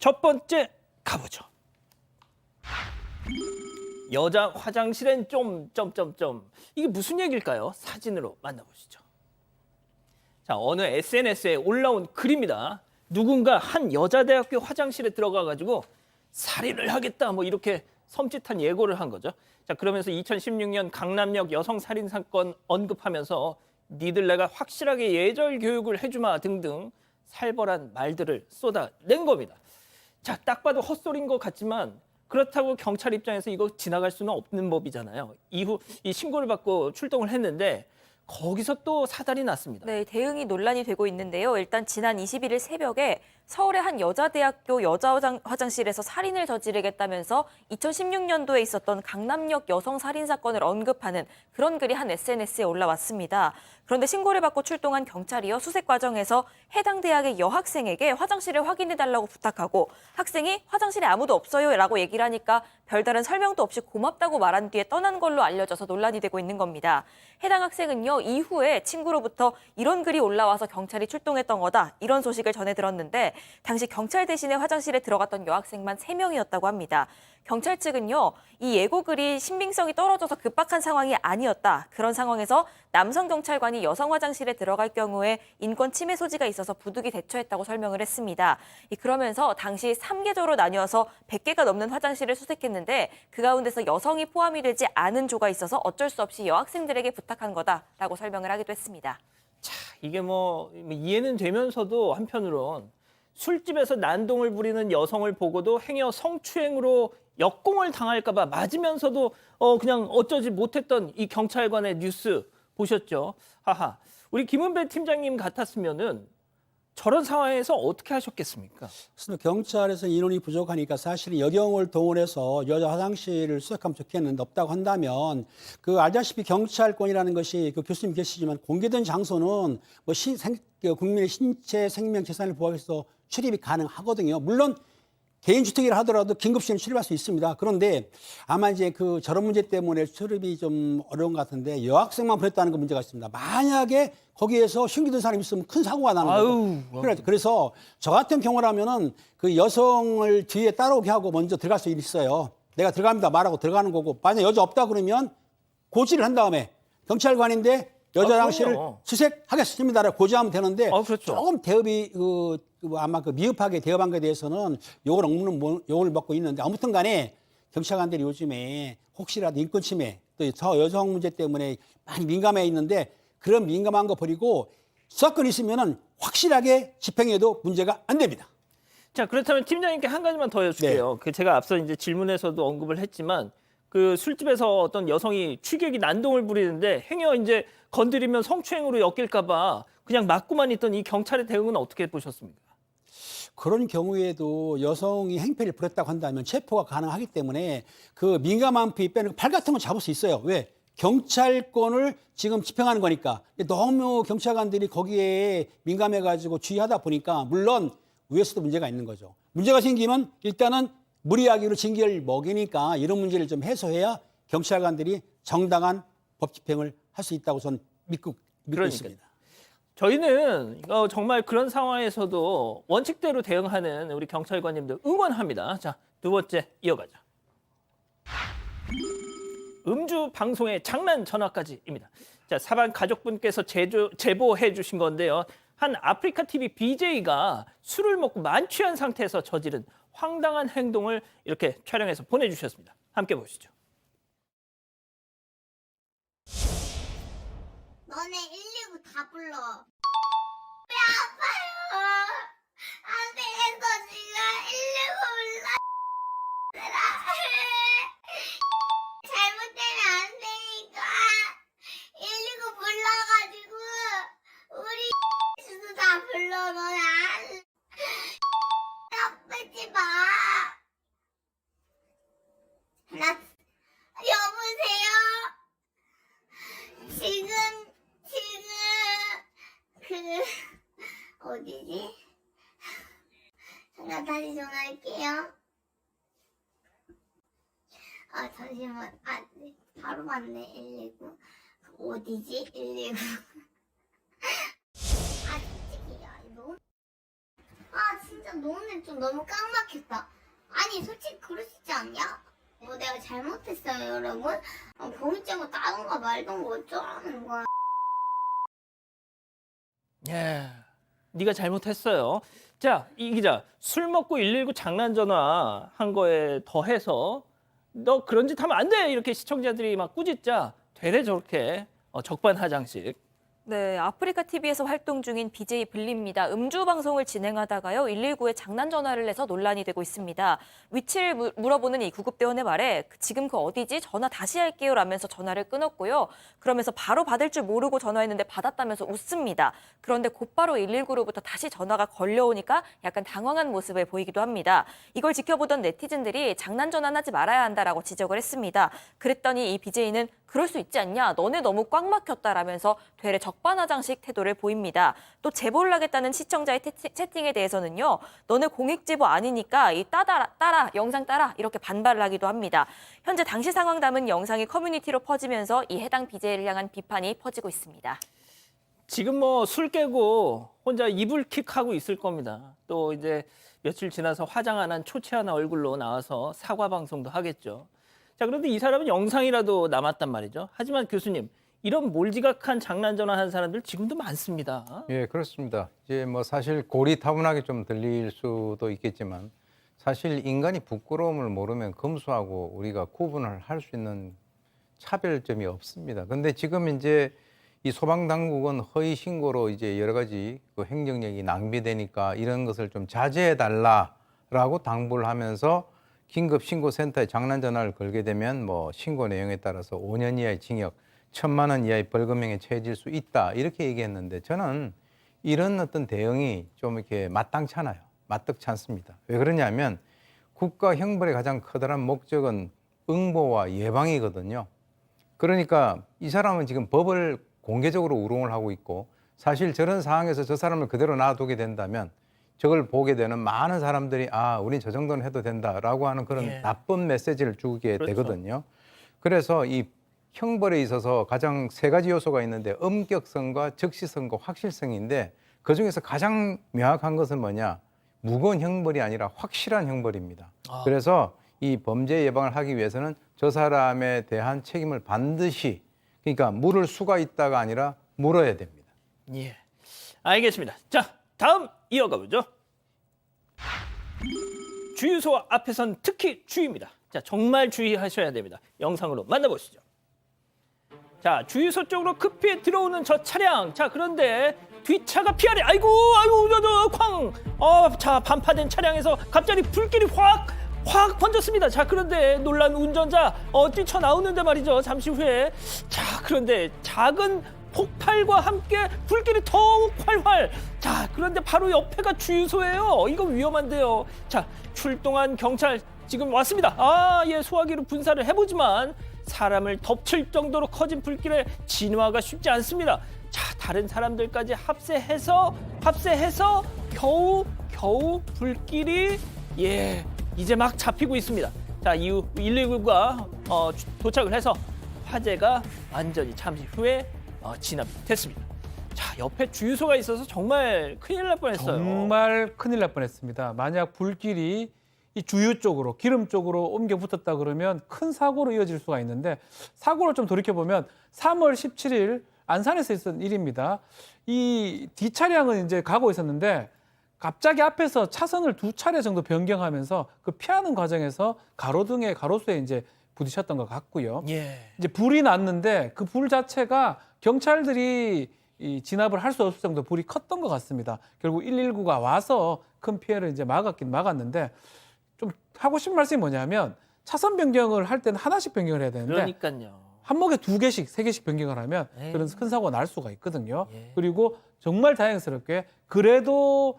첫 번째 가보죠. 여자 화장실엔 점점점점. 이게 무슨 얘기일까요? 사진으로 만나보시죠. 자, 어느 SNS에 올라온 글입니다. 누군가 한 여자대학교 화장실에 들어가가지고 살인을 하겠다 뭐 이렇게 섬찟한 예고를 한 거죠. 자, 그러면서 2016년 강남역 여성 살인 사건 언급하면서 니들 내가 확실하게 예절 교육을 해주마 등등 살벌한 말들을 쏟아낸 겁니다. 자, 딱 봐도 헛소리인 것 같지만 그렇다고 경찰 입장에서 이거 지나갈 수는 없는 법이잖아요. 이후 이 신고를 받고 출동을 했는데 거기서 또 사달이 났습니다. 네, 대응이 논란이 되고 있는데요. 일단 지난 21일 새벽에 서울의 한 여자대학교 여자 화장실에서 살인을 저지르겠다면서 2016년도에 있었던 강남역 여성 살인 사건을 언급하는 그런 글이 한 SNS에 올라왔습니다. 그런데 신고를 받고 출동한 경찰이요. 수색 과정에서 해당 대학의 여학생에게 화장실을 확인해달라고 부탁하고 학생이 화장실에 아무도 없어요 라고 얘기를 하니까 별다른 설명도 없이 고맙다고 말한 뒤에 떠난 걸로 알려져서 논란이 되고 있는 겁니다. 해당 학생은요. 이후에 친구로부터 이런 글이 올라와서 경찰이 출동했던 거다 이런 소식을 전해 들었는데 당시 경찰 대신에 화장실에 들어갔던 여학생만 3명이었다고 합니다. 경찰 측은요. 이 예고글이 신빙성이 떨어져서 급박한 상황이 아니었다. 그런 상황에서 남성 경찰관이 여성 화장실에 들어갈 경우에 인권 침해 소지가 있어서 부득이 대처했다고 설명을 했습니다. 그러면서 당시 3계조로 나뉘어서 100개가 넘는 화장실을 수색했는데 그 가운데서 여성이 포함이 되지 않은 조가 있어서 어쩔 수 없이 여학생들에게 부탁한 거다라고 설명을 하기도 했습니다. 자, 이게 뭐 이해는 되면서도 한편으론 술집에서 난동을 부리는 여성을 보고도 행여 성추행으로 역공을 당할까 봐 맞으면서도 그냥 어쩌지 못했던 이 경찰관의 뉴스 보셨죠? 하하. 우리 김은배 팀장님 같았으면은 저런 상황에서 어떻게 하셨겠습니까? 그래서 경찰에서 인원이 부족하니까 사실은 여경을 동원해서 여자 화장실을 수색하면 좋겠는데 없다고 한다면 그 알다시피 경찰권이라는 것이 그 교수님 계시지만 공개된 장소는 뭐 국민의 신체 생명 재산을 보호하기 위해서 출입이 가능하거든요. 물론 개인주택이라 하더라도 긴급시에는 출입할 수 있습니다. 그런데 아마 이제 그 저런 문제 때문에 출입이 좀 어려운 것 같은데 여학생만 보냈다는 그 문제가 있습니다. 만약에 거기에서 흉기든 사람이 있으면 큰 사고가 나는 거죠. 그래서 저 같은 경우라면은 그 여성을 뒤에 따라오게 하고 먼저 들어갈 수 있어요. 내가 들어갑니다 말하고 들어가는 거고 만약 여자 없다 그러면 고지를 한 다음에 경찰관인데 여자 화장실을 수색하겠습니다라고 고지하면 되는데 그렇죠. 조금 대업이 아마 그 미흡하게 대업한 것에 대해서는 욕을 먹고 있는데 아무튼 간에 경찰관들이 요즘에 혹시라도 인권 침해 또 저 여성 문제 때문에 많이 민감해 있는데 그런 민감한 거 버리고 수사권이 있으면은 확실하게 집행해도 문제가 안 됩니다. 자, 그렇다면 팀장님께 한 가지만 더 여쭐게요. 그 제가 앞서 이제 질문에서도 언급을 했지만 그 술집에서 어떤 여성이 취객이 난동을 부리는데 행여 이제 건드리면 성추행으로 엮일까 봐 그냥 맞고만 있던 이 경찰의 대응은 어떻게 보셨습니까? 그런 경우에도 여성이 행패를 부렸다고 한다면 체포가 가능하기 때문에 그 민감한 부위 빼는 팔 같은 건 잡을 수 있어요. 왜? 경찰권을 지금 집행하는 거니까. 너무 경찰관들이 거기에 민감해가지고 주의하다 보니까 물론 위에서도 문제가 있는 거죠. 문제가 생기면 일단은 무리하기로 징계를 먹이니까 이런 문제를 좀 해소해야 경찰관들이 정당한 법 집행을 할 수 있다고 저는 믿고 있습니다. 저희는 정말 그런 상황에서도 원칙대로 대응하는 우리 경찰관님들 응원합니다. 자, 두 번째 이어가죠. 음주 방송의 장난 전화까지입니다. 자, 사반 가족분께서 제보해 주신 건데요. 한 아프리카 TV BJ가 술을 먹고 만취한 상태에서 저지른 황당한 행동을 이렇게 촬영해서 보내주셨습니다. 함께 보시죠. 너네 119 다 불러. 배 아파요. 안 되겠어 지금 119 불러. 잘못되면 안 되니까 119 불러가지고 우리 주소 다 불러. 너네 안 나쁘지 마. 여보세요. 지금 어디지? 잠깐 다시 전화할게요. 잠시만. 네. 바로 맞네. 119. 어디지? 119. 솔직히 너무 진짜 노는 좀 너무 깡막했다. 아니 솔직히 그럴 수 있지 않냐? 뭐 내가 잘못했어요 여러분? 보이자고 따던가 말던가 어쩌라는 거야. 예, 네가 잘못했어요. 자, 이 기자, 술 먹고 119 장난 전화 한 거에 더해서 너 그런 짓 하면 안 돼! 이렇게 시청자들이 막 꾸짖자 되레 저렇게 적반하장씩. 네, 아프리카 TV에서 활동 중인 BJ 블리입니다. 음주 방송을 진행하다가요, 119에 장난 전화를 해서 논란이 되고 있습니다. 위치를 물어보는 이 구급대원의 말에 지금 그 어디지? 전화 다시 할게요 라면서 전화를 끊었고요. 그러면서 바로 받을 줄 모르고 전화했는데 받았다면서 웃습니다. 그런데 곧바로 119로부터 다시 전화가 걸려오니까 약간 당황한 모습을 보이기도 합니다. 이걸 지켜보던 네티즌들이 장난 전화는 하지 말아야 한다라고 지적을 했습니다. 그랬더니 이 BJ는 그럴 수 있지 않냐? 너네 너무 꽉 막혔다라면서 되레 적반하장식 태도를 보입니다. 또 제보를 하겠다는 시청자의 채팅에 대해서는요. 너네 공익제보 아니니까 이 따라, 영상 따라 이렇게 반발을 하기도 합니다. 현재 당시 상황 담은 영상이 커뮤니티로 퍼지면서 이 해당 BJ를 향한 비판이 퍼지고 있습니다. 지금 뭐 술 깨고 혼자 이불킥하고 있을 겁니다. 또 이제 며칠 지나서 화장 안 한 초췌한 얼굴로 나와서 사과 방송도 하겠죠. 자, 그런데 이 사람은 영상이라도 남았단 말이죠. 하지만 교수님, 이런 몰지각한 장난 전화 한 사람들 지금도 많습니다. 예, 그렇습니다. 이제 뭐 사실 고리타분하게 좀 들릴 수도 있겠지만 사실 인간이 부끄러움을 모르면 검소하고 우리가 구분을 할 수 있는 차별점이 없습니다. 근데 지금 이제 이 소방당국은 허위 신고로 이제 여러 가지 그 행정력이 낭비되니까 이런 것을 좀 자제해 달라라고 당부를 하면서 긴급신고센터에 장난 전화를 걸게 되면 뭐 신고 내용에 따라서 5년 이하의 징역, 1,000만 원 이하의 벌금형에 처해질 수 있다 이렇게 얘기했는데 저는 이런 어떤 대응이 좀 이렇게 마땅치 않아요. 마땅치 않습니다. 왜 그러냐면 국가 형벌의 가장 커다란 목적은 응보와 예방이거든요. 그러니까 이 사람은 지금 법을 공개적으로 우롱을 하고 있고 사실 저런 상황에서 저 사람을 그대로 놔두게 된다면 저걸 보게 되는 많은 사람들이 아, 우린 저 정도는 해도 된다라고 하는 그런 예. 나쁜 메시지를 주게 그렇죠. 되거든요. 그래서 이 형벌에 있어서 가장 세 가지 요소가 있는데 엄격성과 적시성과 확실성인데 그중에서 가장 명확한 것은 뭐냐? 무거운 형벌이 아니라 확실한 형벌입니다. 그래서 이 범죄 예방을 하기 위해서는 저 사람에 대한 책임을 반드시 그러니까 물을 수가 있다가 아니라 물어야 됩니다. 예, 알겠습니다. 자, 다음 이어가 보죠. 주유소 앞에선 특히 주의입니다. 자, 정말 주의하셔야 됩니다. 영상으로 만나보시죠. 자, 주유소 쪽으로 급히 들어오는 저 차량. 자, 그런데 뒷차가 피하래. 아이고, 쾅. 자, 반파된 차량에서 갑자기 불길이 확 번졌습니다. 자, 그런데 놀란 운전자 뛰쳐나오는데 말이죠. 잠시 후에. 자, 그런데 작은 폭발과 함께 불길이 더욱 활활. 자, 그런데 바로 옆에가 주유소예요. 이거 위험한데요. 자, 출동한 경찰 지금 왔습니다. 예, 소화기로 분사를 해보지만 사람을 덮칠 정도로 커진 불길에 진화가 쉽지 않습니다. 자, 다른 사람들까지 합세해서 겨우 불길이 이제 막 잡히고 있습니다. 자, 이후 119가 도착을 해서 화재가 완전히 잠시 후에 진압됐습니다. 자, 옆에 주유소가 있어서 정말 큰일 날 뻔했어요. 정말 큰일 날 뻔했습니다. 만약 불길이 이 주유 쪽으로, 기름 쪽으로 옮겨 붙었다 그러면 큰 사고로 이어질 수가 있는데 사고를 좀 돌이켜보면 3월 17일 안산에서 있었던 일입니다. 이 뒷차량은 이제 가고 있었는데 갑자기 앞에서 차선을 2차례 정도 변경하면서 그 피하는 과정에서 가로수에 이제 부딪혔던 것 같고요. 예. 이제 불이 났는데 그 불 자체가 경찰들이 진압을 할 수 없을 정도 불이 컸던 것 같습니다. 결국 119가 와서 큰 피해를 이제 막았는데 좀 하고 싶은 말씀이 뭐냐면 차선 변경을 할 때는 하나씩 변경을 해야 되는데 그러니까요. 한목에 2개씩, 3개씩 변경을 하면 에이. 그런 큰 사고가 날 수가 있거든요. 예. 그리고 정말 다행스럽게 그래도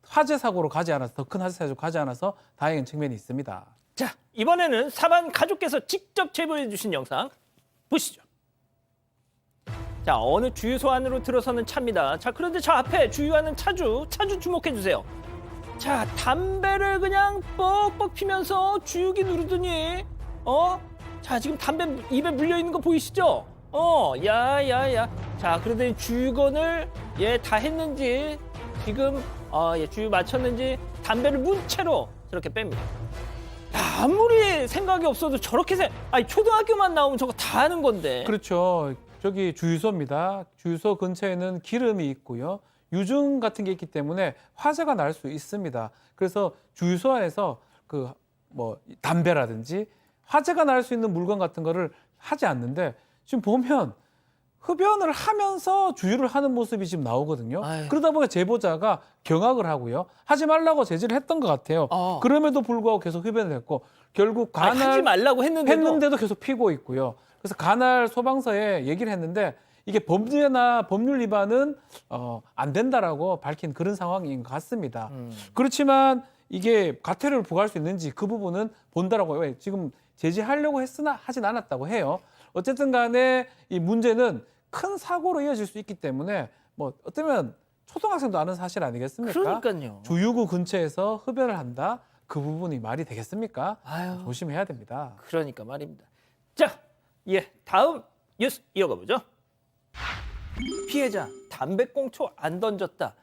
화재 사고로 가지 않아서 더 큰 화재 사고로 가지 않아서 다행인 측면이 있습니다. 자, 이번에는 사반 가족께서 직접 제보해 주신 영상 보시죠. 자, 어느 주유소 안으로 들어서는 차입니다. 자, 그런데 저 앞에 주유하는 차주 주목해 주세요. 자, 담배를 그냥 뻑뻑 피면서 주유기 누르더니 자, 지금 담배 입에 물려 있는 거 보이시죠? 야야야. 자, 그러더니 주유건을 다 했는지 지금 주유 마쳤는지 담배를 문채로 저렇게 뺍니다. 야, 아무리 생각이 없어도 저렇게 아니 초등학교만 나오면 저거 다 하는 건데. 그렇죠. 저기 주유소입니다. 주유소 근처에는 기름이 있고요. 유증 같은 게 있기 때문에 화재가 날 수 있습니다. 그래서 주유소 안에서 그 뭐 담배라든지 화재가 날 수 있는 물건 같은 거를 하지 않는데 지금 보면 흡연을 하면서 주유를 하는 모습이 지금 나오거든요. 아유. 그러다 보니까 제보자가 경악을 하고요. 하지 말라고 제지를 했던 것 같아요. 그럼에도 불구하고 계속 흡연을 했고 결국 아니, 하지 말라고 했는데도 계속 피고 있고요. 그래서 관할 소방서에 얘기를 했는데 이게 범죄나 법률 위반은 안 된다라고 밝힌 그런 상황인 것 같습니다. 그렇지만 이게 과태료를 부과할 수 있는지 그 부분은 본다라고 왜 지금 제지하려고 했으나 하진 않았다고 해요. 어쨌든 간에 이 문제는 큰 사고로 이어질 수 있기 때문에 뭐 어쩌면 초등학생도 아는 사실 아니겠습니까? 그러니까요. 주유구 근처에서 흡연을 한다? 그 부분이 말이 되겠습니까? 아유. 조심해야 됩니다. 그러니까 말입니다. 자, 다음 뉴스 이어가 보죠. 피해자 담배꽁초 안 던졌다.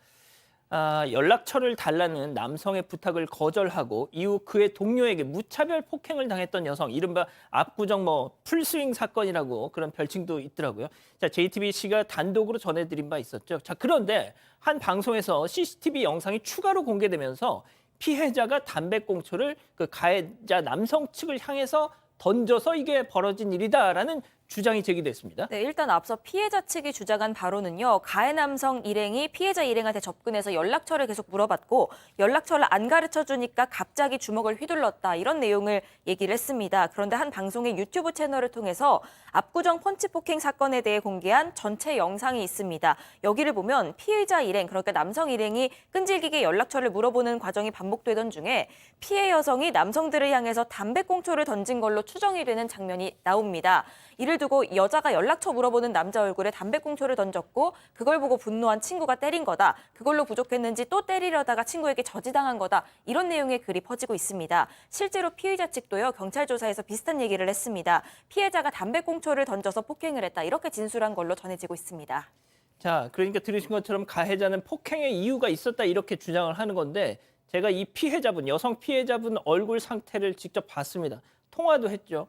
연락처를 달라는 남성의 부탁을 거절하고 이후 그의 동료에게 무차별 폭행을 당했던 여성, 이른바 압구정 풀스윙 사건이라고 그런 별칭도 있더라고요. 자, JTBC가 단독으로 전해드린 바 있었죠. 자, 그런데 한 방송에서 CCTV 영상이 추가로 공개되면서 피해자가 담배꽁초를 그 가해자 남성 측을 향해서 던져서 이게 벌어진 일이다라는 주장이 제기됐습니다. 네, 일단 앞서 피해자 측이 주장한 바로는요. 가해 남성 일행이 피해자 일행한테 접근해서 연락처를 계속 물어봤고 연락처를 안 가르쳐주니까 갑자기 주먹을 휘둘렀다. 이런 내용을 얘기를 했습니다. 그런데 한 방송의 유튜브 채널을 통해서 압구정 펀치 폭행 사건에 대해 공개한 전체 영상이 있습니다. 여기를 보면 피해자 일행, 그러니까 남성 일행이 끈질기게 연락처를 물어보는 과정이 반복되던 중에 피해 여성이 남성들을 향해서 담배꽁초를 던진 걸로 추정이 되는 장면이 나옵니다. 이를 두고 여자가 연락처 물어보는 남자 얼굴에 담배꽁초를 던졌고 그걸 보고 분노한 친구가 때린 거다. 그걸로 부족했는지 또 때리려다가 친구에게 저지당한 거다. 이런 내용의 글이 퍼지고 있습니다. 실제로 피의자 측도요. 경찰 조사에서 비슷한 얘기를 했습니다. 피해자가 담배꽁초를 던져서 폭행을 했다. 이렇게 진술한 걸로 전해지고 있습니다. 자, 그러니까 들으신 것처럼 가해자는 폭행의 이유가 있었다 이렇게 주장을 하는 건데 제가 이 피해자분, 여성 피해자분 얼굴 상태를 직접 봤습니다. 통화도 했죠.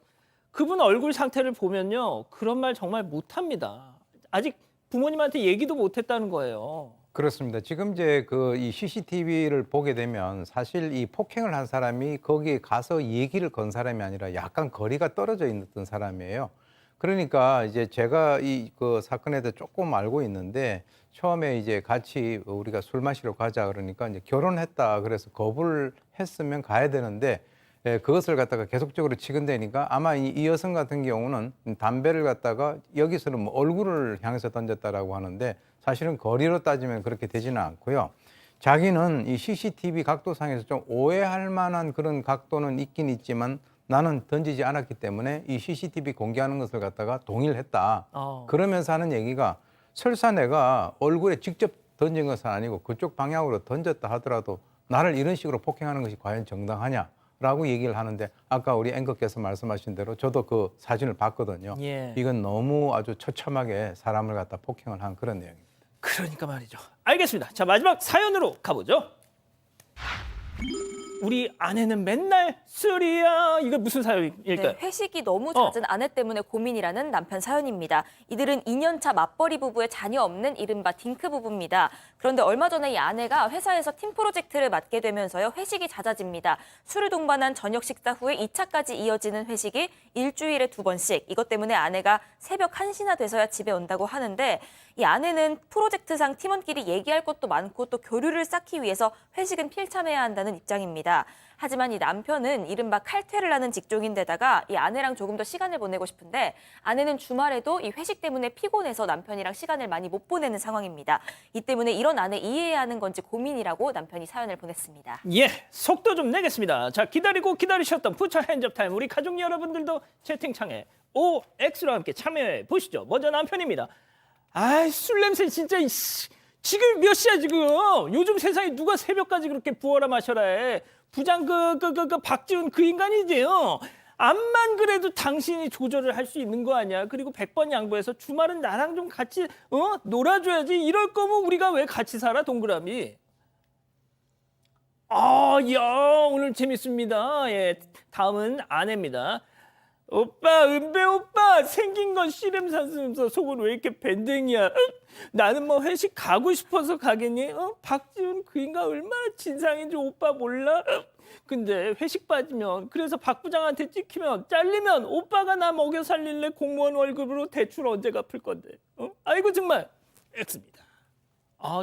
그분 얼굴 상태를 보면요. 그런 말 정말 못합니다. 아직 부모님한테 얘기도 못했다는 거예요. 그렇습니다. 지금 이제 이 CCTV를 보게 되면 사실 이 폭행을 한 사람이 거기에 가서 얘기를 건 사람이 아니라 약간 거리가 떨어져 있던 사람이에요. 그러니까 이제 제가 그 사건에 대해 조금 알고 있는데 처음에 이제 같이 우리가 술 마시러 가자 그러니까 이제 결혼했다 그래서 거부를 했으면 가야 되는데 그것을 갖다가 계속적으로 치근대니까 아마 이 여성 같은 경우는 담배를 갖다가 여기서는 뭐 얼굴을 향해서 던졌다라고 하는데 사실은 거리로 따지면 그렇게 되지는 않고요. 자기는 이 CCTV 각도상에서 좀 오해할 만한 그런 각도는 있긴 있지만 나는 던지지 않았기 때문에 이 CCTV 공개하는 것을 갖다가 동의를 했다. 그러면서 하는 얘기가 설사 내가 얼굴에 직접 던진 것은 아니고 그쪽 방향으로 던졌다 하더라도 나를 이런 식으로 폭행하는 것이 과연 정당하냐? 라고 얘기를 하는데 아까 우리 앵커께서 말씀하신 대로 저도 그 사진을 봤거든요. 예. 이건 너무 아주 처참하게 사람을 갖다 폭행을 한 그런 내용입니다. 그러니까 말이죠. 알겠습니다. 자, 마지막 사연으로 가보죠. 우리 아내는 맨날 술이야. 이거 무슨 사연일까요? 네, 회식이 너무 잦은 아내 때문에 고민이라는 남편 사연입니다. 이들은 2년차 맞벌이 부부의 자녀 없는 이른바 딩크 부부입니다. 그런데 얼마 전에 이 아내가 회사에서 팀 프로젝트를 맡게 되면서요. 회식이 잦아집니다. 술을 동반한 저녁 식사 후에 2차까지 이어지는 회식이 일주일에 2번씩. 이것 때문에 아내가 새벽 1시나 돼서야 집에 온다고 하는데 이 아내는 프로젝트상 팀원끼리 얘기할 것도 많고 또 교류를 쌓기 위해서 회식은 필참해야 한다는 입장입니다. 하지만 이 남편은 이른바 칼퇴를 하는 직종인데다가 이 아내랑 조금 더 시간을 보내고 싶은데 아내는 주말에도 이 회식 때문에 피곤해서 남편이랑 시간을 많이 못 보내는 상황입니다. 이 때문에 이런 아내 이해해야 하는 건지 고민이라고 남편이 사연을 보냈습니다. 예, 속도 좀 내겠습니다. 자, 기다리고 기다리셨던 부처 핸즈업 타임 우리 가족 여러분들도 채팅창에 OX로 함께 참여해 보시죠. 먼저 남편입니다. 아이, 술 냄새 진짜 지금 몇 시야 지금? 요즘 세상에 누가 새벽까지 그렇게 부어라 마셔라 해. 부장 그 박지훈 그 인간이지요. 암만 그래도 당신이 조절을 할 수 있는 거 아니야. 그리고 100번 양보해서 주말은 나랑 좀 같이 놀아줘야지. 이럴 거면 우리가 왜 같이 살아 동그라미. 야, 오늘 재밌습니다. 예, 다음은 아내입니다. 오빠, 은배 오빠, 생긴 건 씨름산수면서 속은 왜 이렇게 밴댕이야? 나는 뭐 회식 가고 싶어서 가겠니? 박지훈 그 인간 얼마나 진상인지 오빠 몰라? 근데 회식 빠지면, 그래서 박 부장한테 찍히면, 잘리면 오빠가 나 먹여 살릴래? 공무원 월급으로 대출 언제 갚을 건데? 아이고 정말 X입니다.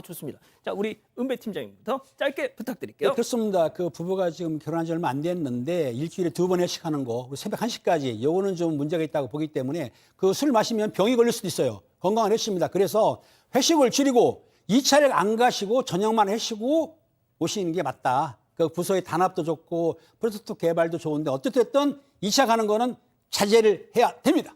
좋습니다. 자, 우리 은배 팀장님부터 짧게 부탁드릴게요. 네, 그렇습니다. 그 부부가 지금 결혼한 지 얼마 안 됐는데 일주일에 2번 회식하는 거, 새벽 1시까지 요거는 좀 문제가 있다고 보기 때문에 그 술 마시면 병이 걸릴 수도 있어요. 건강한 회식입니다. 그래서 회식을 줄이고 2차를 안 가시고 저녁만 하시고 오시는 게 맞다. 그 부서의 단합도 좋고 프로젝트 개발도 좋은데 어쨌든 2차 가는 거는 자제를 해야 됩니다.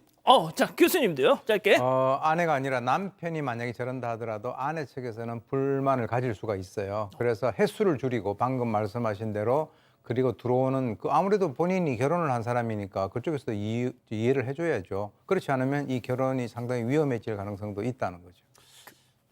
자, 교수님도요. 짧게. 아내가 아니라 남편이 만약에 저런다 하더라도 아내 측에서는 불만을 가질 수가 있어요. 그래서 횟수를 줄이고 방금 말씀하신 대로 그리고 들어오는 아무래도 본인이 결혼을 한 사람이니까 그쪽에서도 이해를 해줘야죠. 그렇지 않으면 이 결혼이 상당히 위험해질 가능성도 있다는 거죠.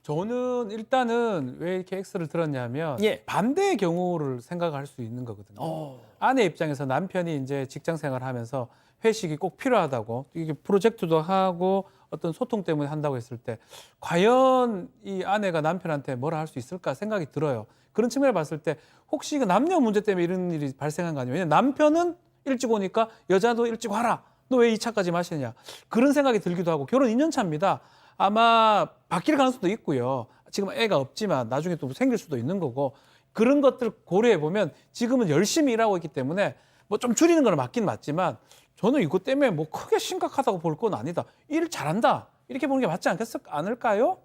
저는 일단은 왜 이렇게 X를 들었냐면 예. 반대의 경우를 생각할 수 있는 거거든요. 아내 입장에서 남편이 이제 직장 생활하면서 회식이 꼭 필요하다고 이게 프로젝트도 하고 어떤 소통 때문에 한다고 했을 때 과연 이 아내가 남편한테 뭐라 할 수 있을까 생각이 들어요. 그런 측면을 봤을 때 혹시 그 남녀 문제 때문에 이런 일이 발생한 거 아니에요? 왜냐면 남편은 일찍 오니까 여자도 일찍 와라. 너 왜 2차까지 마시느냐. 그런 생각이 들기도 하고 결혼 2년 차입니다. 아마 바뀔 가능성도 있고요. 지금 애가 없지만 나중에 또 생길 수도 있는 거고 그런 것들 고려해 보면 지금은 열심히 일하고 있기 때문에 뭐 좀 줄이는 건 맞긴 맞지만 저는 이것 때문에 뭐 크게 심각하다고 볼 건 아니다. 일 잘한다. 이렇게 보는 게 맞지 않을까요?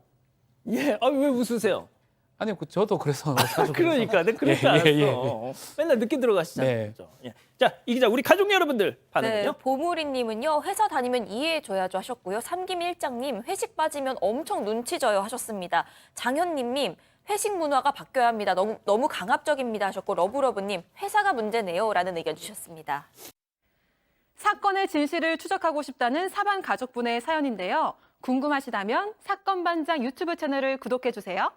예, 왜 웃으세요? 아니, 저도 그래서. 자주 그러니까, 네, 그러니까 알았어. 맨날 늦게 들어가시잖아요. 네. 그렇죠? 예. 자, 이 기자, 우리 가족 여러분들 반응은요? 네, 보물이님은요. 회사 다니면 이해해줘야죠 하셨고요. 삼김일장님 회식 빠지면 엄청 눈치 줘요 하셨습니다. 장현님님 회식 문화가 바뀌어야 합니다. 너무 강압적입니다 하셨고 러브러브님 회사가 문제네요 라는 의견 주셨습니다. 사건의 진실을 추적하고 싶다는 사반 가족분의 사연인데요. 궁금하시다면 사건반장 유튜브 채널을 구독해주세요.